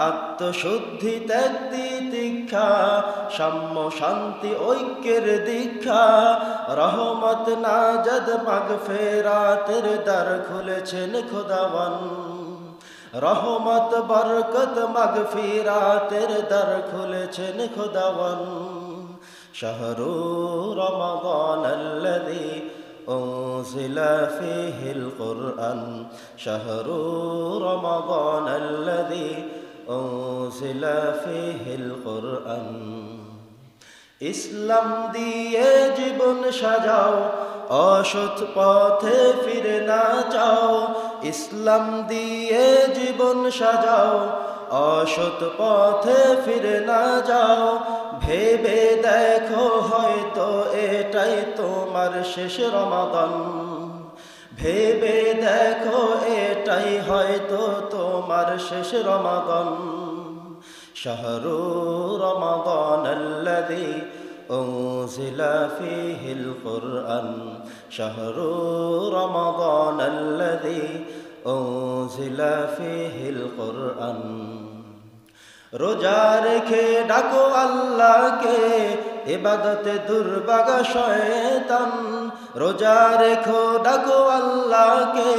আত্মশুদ্ধি ত্যাগ তিতিক্ষা সাম্য শান্তি ঐক্যের দীক্ষা রহমত নাজাত মাগফিরাতের দ্বার খুলেছেন খোদাবন রহমত বরকত মাগফিরাতের দ্বার খুলেছেন খোদাবন শাহরু রমাদান আল্লাযী أنزل فيه القرآن شهر رمضان الذي أنزل فيه القرآن ইসলাম দিয়ে জীবন সাজাও অসৎ পথে ফিরে না যাও ইসলাম দিয়ে জীবন সাজাও অসৎ পথে ফিরে না যাও ভেবে দেখো হয়তো এটাই তোমার শেষ রমাদান ভেবে দেখো এটাই হয়তো তোমার শেষ রমাদান শাহরু রমাদান আল্লাযী أنزل فيه القرآن شهر رمضان الذي أنزل فيه القرآن রোজা রেখে ডাকো আল্লাহকে ইবাদতে দুর্ভাগা শয়তান রোজা রেখো ডাকো আল্লাহকে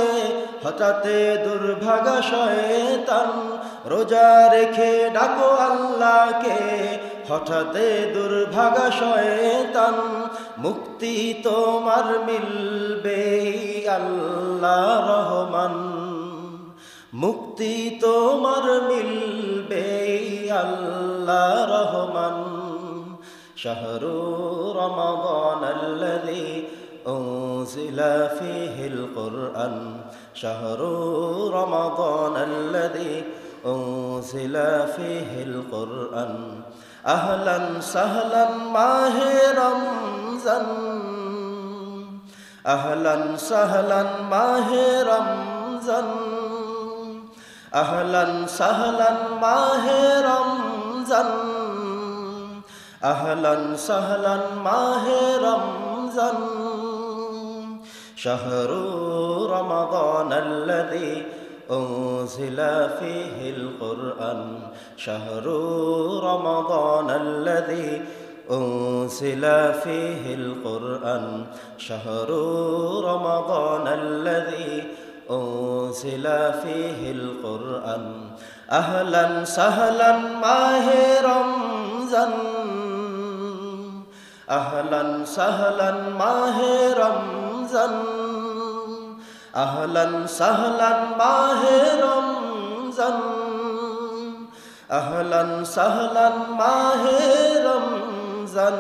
হঠাতে দুর্ভাগা শয়তান রোজা রেখে ডাকো আল্লাহকে হঠাতে দুর্ভাগা শয়তান মুক্তি তোমার মিলবে আল্লাহ রহমান মুক্তি তোমার মিলবে আল্লাহ রহমান শাহরু রমাদান আল্লাযী أنزل فيه القرآن شهر رمضان الذي أنزل فيه القرآن أهلا سهلا ماہ رمضان أهلا سهلا ماہ رمضان أهلا سهلا ماہ رمضان أهلا سهلا ماہ رمضان شهر رمضان الذي أنزل فيه القرآن شهر رمضان الذي أنزل فيه القرآن شهر رمضان الذي أنزل فيه القرآن أهلا سهلا ماہ رمضان أهلا سهلا ماہ رمضان أهلا سهلا ماہ رمضان أهلا سهلا ماہ رمضان